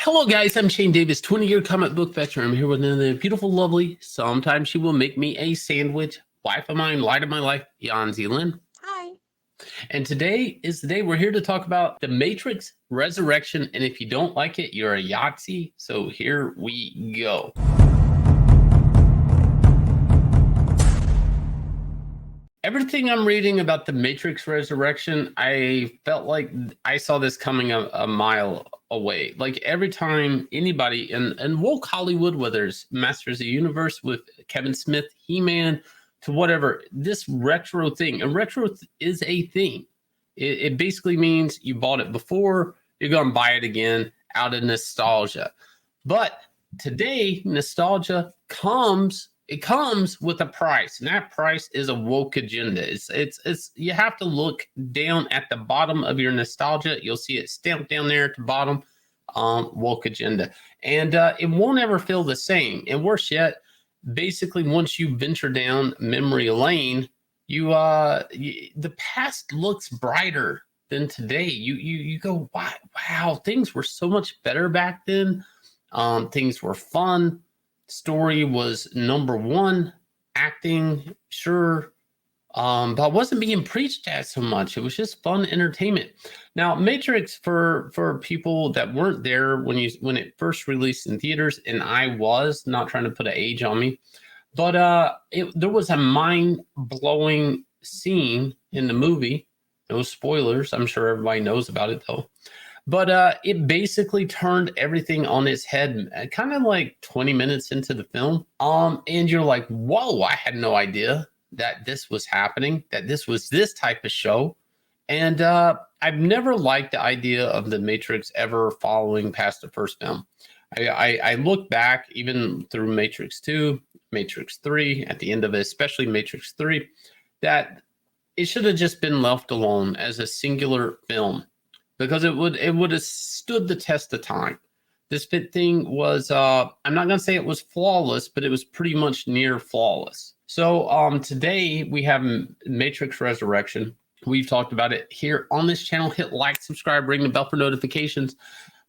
Hello, guys. I'm Shane Davis, 20-year comic book veteran. I'm here with another beautiful, lovely, sometimes she will make me a sandwich, wife of mine, light of my life, Yanzi Lynn. Hi. And today is the day we're here to talk about The Matrix Resurrection. And if you don't like it, you're a Yahtzee. So here we go. Everything I'm reading about The Matrix Resurrection, I felt like I saw this coming a mile away. Like every time anybody in woke Hollywood, whether it's Masters of the Universe with Kevin Smith, He-Man, to whatever, this retro thing, and retro is a thing. It basically means you bought it before, you're going to buy it again out of nostalgia. But today, nostalgia comes with a price, and that price is a woke agenda. It's you have to look down at the bottom of your nostalgia. You'll see it stamped down there at the bottom, woke agenda, and it won't ever feel the same. And worse yet, basically, once you venture down memory lane, the past looks brighter than today. You go, wow, things were so much better back then. Things were fun. Story was number one. Acting, sure, but wasn't being preached at so much. It was just fun entertainment. Now, Matrix, for people that weren't there when it first released in theaters, and I was not trying to put an age on me, but there was a mind-blowing scene in the movie. No spoilers. I'm sure everybody knows about it though. But it basically turned everything on its head, kind of like 20 minutes into the film. And you're like, whoa, I had no idea that this was happening, that this was this type of show. And I've never liked the idea of the Matrix ever following past the first film. I look back even through Matrix 2, Matrix 3, at the end of it, especially Matrix 3, that it should have just been left alone as a singular film, because it would have stood the test of time. This fit thing was, I'm not going to say it was flawless, but it was pretty much near flawless. So today we have Matrix Resurrection. We've talked about it here on this channel. Hit like, subscribe, ring the bell for notifications.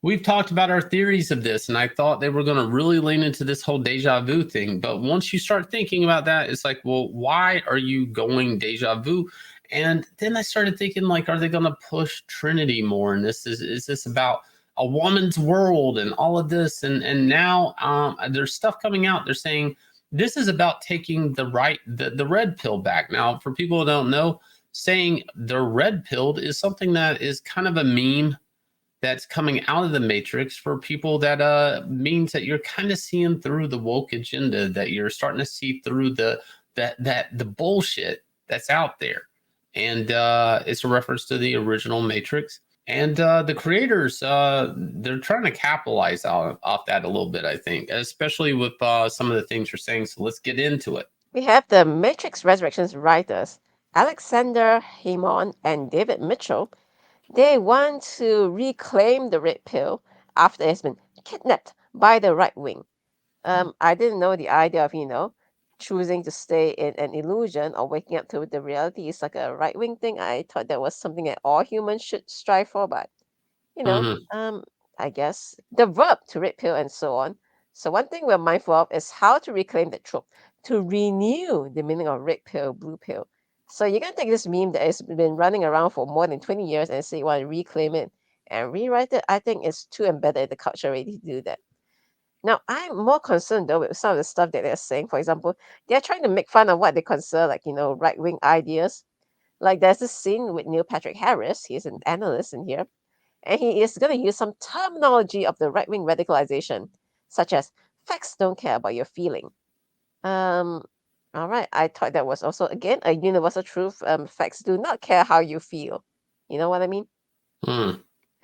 We've talked about our theories of this, and I thought they were going to really lean into this whole deja vu thing. But once you start thinking about that, it's like, well, why are you going deja vu? And then I started thinking, like, are they going to push Trinity more? And is this about a woman's world and all of this? And now there's stuff coming out. They're saying this is about taking the red pill back. Now, for people who don't know, saying the red pilled is something that is kind of a meme that's coming out of the Matrix for people that means that you're kind of seeing through the woke agenda, that you're starting to see through the bullshit that's out there. And it's a reference to the original Matrix. And the creators, they're trying to capitalize off that a little bit, I think, especially with some of the things you're saying. So let's get into it. We have the Matrix Resurrections writers, Alexander Haymon and David Mitchell. They want to reclaim the red pill after it's been kidnapped by the right wing. I didn't know the idea of, choosing to stay in an illusion or waking up to the reality is like a right wing thing. I thought that was something that all humans should strive for, but I guess the verb to red pill and so on. So one thing we're mindful of is how to reclaim the trope, to renew the meaning of red pill, blue pill. So you're gonna take this meme that has been running around for more than 20 years and say you want to reclaim it and rewrite it. I think it's too embedded in the culture already to do that. Now, I'm more concerned though with some of the stuff that they're saying. For example, they're trying to make fun of what they consider right wing ideas. Like there's this scene with Neil Patrick Harris, he's an analyst in here, and he is going to use some terminology of the right wing radicalization, such as facts don't care about your feeling. All right, I thought that was also, again, a universal truth. Facts do not care how you feel. You know what I mean?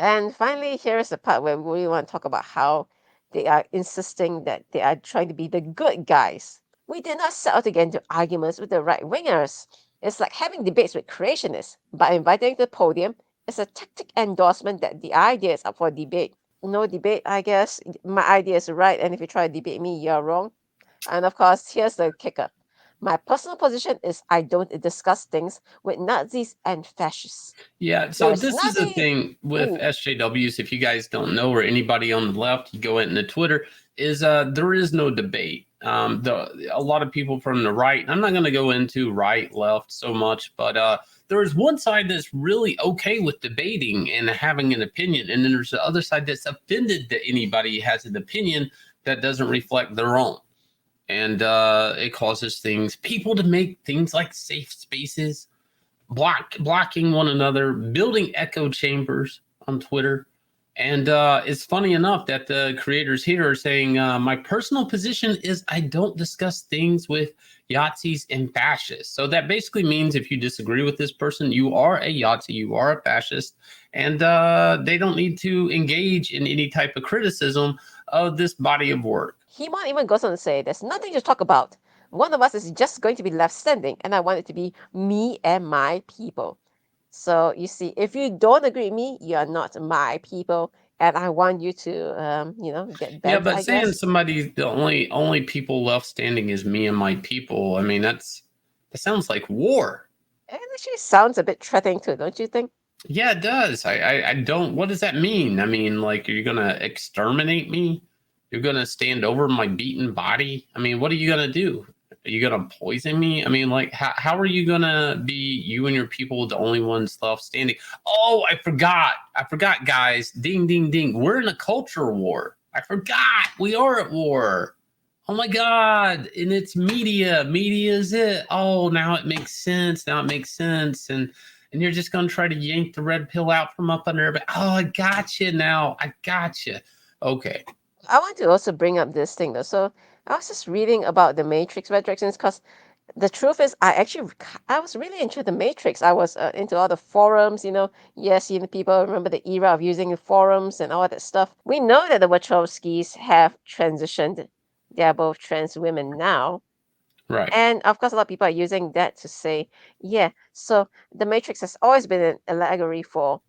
And finally, here is the part where we really want to talk about how they are insisting that they are trying to be the good guys. We did not set out to get into arguments with the right wingers. It's like having debates with creationists. By inviting to the podium, it's a tactic endorsement that the idea is up for debate. No debate, I guess. My idea is right, and if you try to debate me, you're wrong. And of course, here's the kicker. My personal position is I don't discuss things with Nazis and fascists. Yeah, so There's this is the nothing. thing with Ooh, SJWs. If you guys don't know, or anybody on the left, you go into Twitter. Is there is no debate. A lot of people from the right. I'm not going to go into right, left so much, but there is one side that's really okay with debating and having an opinion, and then there's the other side that's offended that anybody has an opinion that doesn't reflect their own, and it causes people to make things like safe spaces blocking one another, building echo chambers on Twitter. And it's funny enough that the creators here are saying, my personal position is I don't discuss things with Yahtzees and fascists. So that basically means if you disagree with this person, you are a Yahtzee, you are a fascist, and they don't need to engage in any type of criticism of this body of work. Hemon even goes on to say there's nothing to talk about. One of us is just going to be left standing, and I want it to be me and my people. So you see, if you don't agree with me, you are not my people, and I want you to, get Yeah, bent, but I saying guess. somebody the only people left standing is me and my people. I mean, that sounds like war. It actually sounds a bit threatening too, don't you think? Yeah, it does. I don't. What does that mean? I mean, like, are you gonna exterminate me? You're gonna stand over my beaten body? I mean, what are you gonna do? Are you gonna poison me? I mean, like, how are you gonna be you and your people the only ones left standing? Oh, I forgot. I forgot, guys. Ding, ding, ding. We're in a culture war. I forgot. We are at war. Oh my God. And it's media. Media is it. Oh, now it makes sense. Now it makes sense. And you're just going to try to yank the red pill out from up under. But oh, I got you now. I got you. Okay. I want to also bring up this thing though. So I was just reading about the Matrix Resurrections because the truth is, I was really into the Matrix. I was into all the forums, Yes, people remember the era of using the forums and all that stuff. We know that the Wachowskis have transitioned. They are both trans women now. Right. And of course, a lot of people are using that to say, yeah, so the Matrix has always been an allegory for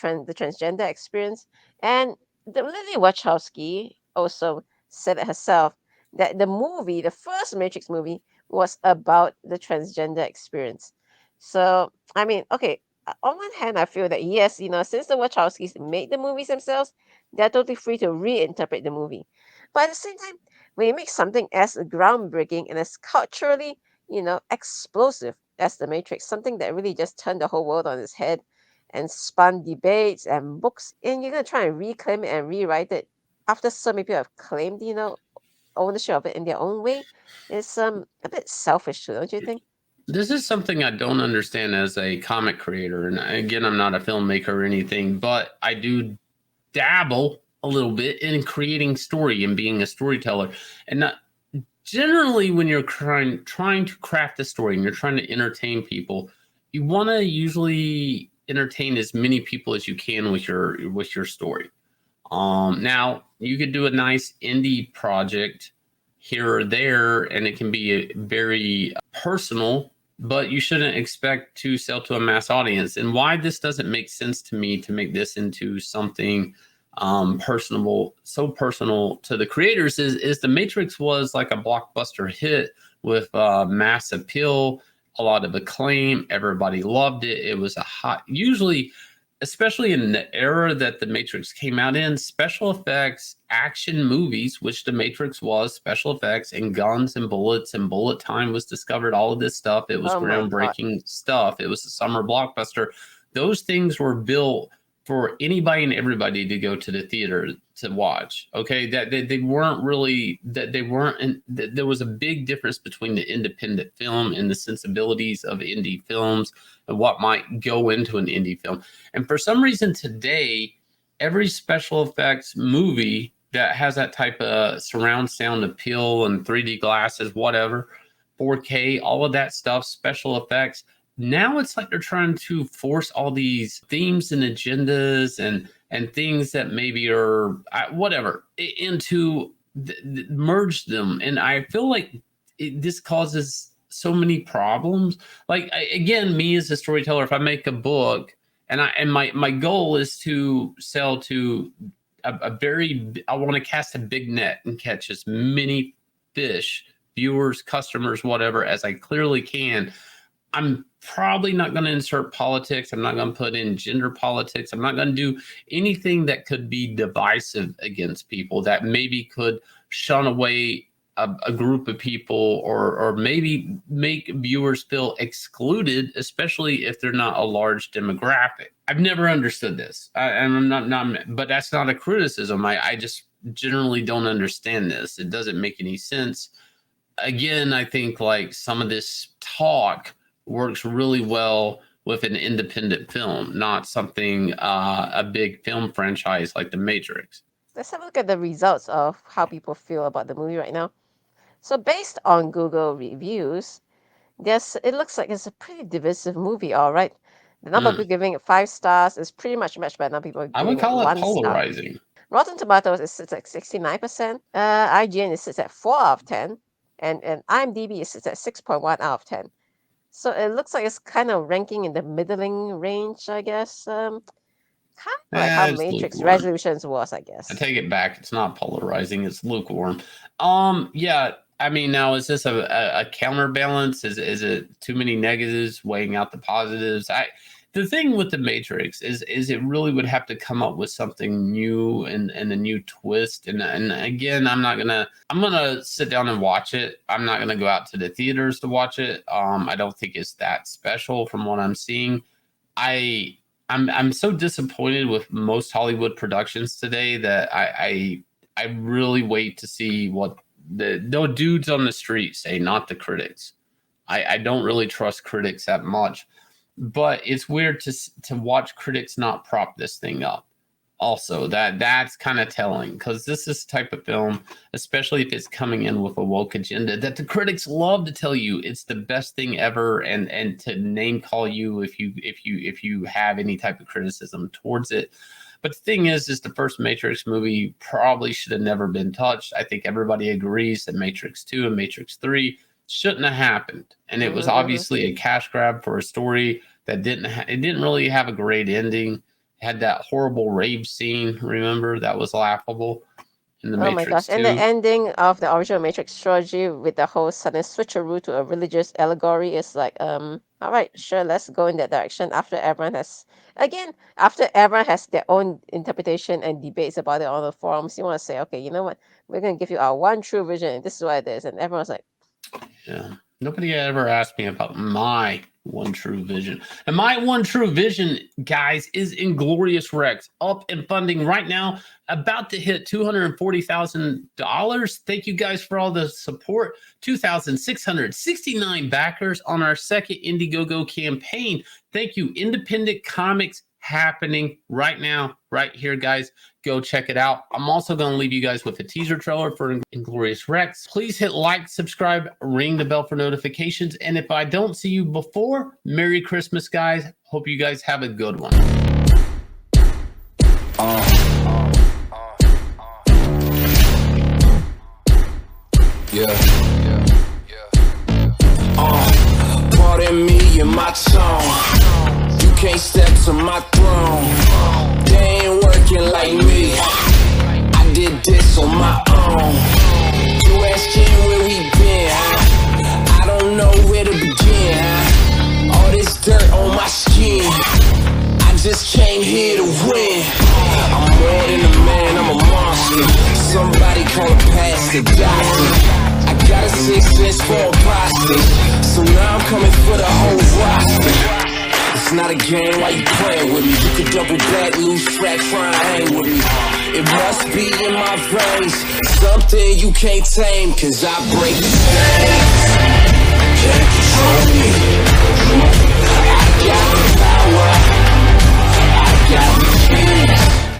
the transgender experience. And the Lily Wachowski also said it herself that the first Matrix movie, was about the transgender experience. So, I mean, okay, on one hand, I feel that yes, since the Wachowskis made the movies themselves, they're totally free to reinterpret the movie. But at the same time, when you make something as groundbreaking and as culturally, explosive as The Matrix, something that really just turned the whole world on its head and spun debates and books, and you're gonna try and reclaim it and rewrite it after so many people have claimed, ownership of it in their own way, is a bit selfish too, don't you think? This is something I don't understand as a comic creator. And again, I'm not a filmmaker or anything, but I do dabble a little bit in creating story and being a storyteller. And not, generally, when you're trying to craft a story and you're trying to entertain people, you want to usually entertain as many people as you can with your story. Now you could do a nice indie project here or there, and it can be very personal, but you shouldn't expect to sell to a mass audience. And why this doesn't make sense to me to make this into something personable, so personal to the creators is the Matrix was like a blockbuster hit with mass appeal, a lot of acclaim. Everybody loved it. It was a hot, usually especially in the era that the Matrix came out in, special effects, action movies, which the Matrix was, special effects and guns and bullets and bullet time was discovered, all of this stuff. It was Oh my God. groundbreaking stuff. It was a summer blockbuster. Those things were built for anybody and everybody to go to the theater to watch. Okay, that they weren't really that they weren't. And there was a big difference between the independent film and the sensibilities of indie films and what might go into an indie film. And for some reason today, every special effects movie that has that type of surround sound appeal and 3D glasses, whatever, 4K, all of that stuff, special effects, now it's like they're trying to force all these themes and agendas and things that maybe are whatever into merge them, and I feel like this causes so many problems. Like again, me as a storyteller, if I make a book and my goal is to sell to a very, I want to cast a big net and catch as many fish viewers, customers, whatever, as I clearly can. I'm probably not going to insert politics. I'm not going to put in gender politics. I'm not going to do anything that could be divisive against people, that maybe could shun away a group of people, or maybe make viewers feel excluded, especially if they're not a large demographic. I've never understood this. And I'm not, but that's not a criticism. I just generally don't understand this. It doesn't make any sense. Again, I think like some of this talk works really well with an independent film, not something a big film franchise like The Matrix. Let's have a look at the results of how people feel about the movie right now. So based on Google reviews, it looks like it's a pretty divisive movie, all right. The number of people giving it 5 stars is pretty much matched by the number of people I giving would call it 1 polarizing. star. Rotten Tomatoes is sits at 69%. IGN sits at 4 out of 10, and IMDb sits at 6.1 out of 10. So it looks like it's kind of ranking in the middling range, I guess. Kind of like how Matrix Resolutions was, I guess. I take it back. It's not polarizing. It's lukewarm. Yeah. I mean, now is this a counterbalance? Is it too many negatives weighing out the positives? The thing with The Matrix is it really would have to come up with something new and a new twist. And again, I'm gonna sit down and watch it. I'm not gonna go out to the theaters to watch it. I don't think it's that special from what I'm seeing. I'm so disappointed with most Hollywood productions today that I really wait to see what the dudes on the street say, not the critics. I don't really trust critics that much, but it's weird to watch critics not prop this thing up. Also, that's kind of telling, because this is the type of film, especially if it's coming in with a woke agenda, that the critics love to tell you it's the best thing ever, and to name call you if you have any type of criticism towards it. But the thing is the first Matrix movie probably should have never been touched. I think everybody agrees that Matrix 2 and Matrix 3 shouldn't have happened. And it was obviously a cash grab for a story that didn't really have a great ending. It had that horrible rave scene, remember? That was laughable in the Matrix 2. Oh my gosh. And the ending of the original Matrix trilogy with the whole sudden switcheroo to a religious allegory is like, all right, sure, let's go in that direction after everyone has their own interpretation and debates about it on the forums. You want to say, okay, you know what? We're going to give you our one true vision, and this is what it is. And everyone's like, yeah. Nobody ever asked me about my one true vision. And my one true vision, guys, is Inglorious Rex, up and funding right now, about to hit $240,000. Thank you guys for all the support. 2,669 backers on our second Indiegogo campaign. Thank you. Independent comics happening right now, right here, guys. Go check it out. I'm also going to leave you guys with a teaser trailer for Inglorious Rex. Please hit like, subscribe, ring the bell for notifications. And if I don't see you before, Merry Christmas, guys. Hope you guys have a good one. Pardon me and my tone. You can't step to my throne. They ain't working like me. I did this on my own. You asking where we been, huh? I don't know where to begin, huh? All this dirt on my skin. I just came here to win. I'm more than a man, I'm a monster. Somebody call a past the doctor. I got a 6 cents for a prostate, so now I'm coming for the whole roster. It's not a game, why you playing with me? You could double back, lose track, try and hang with me. It must be in my veins, something you can't tame, cause I break the chains. I can't control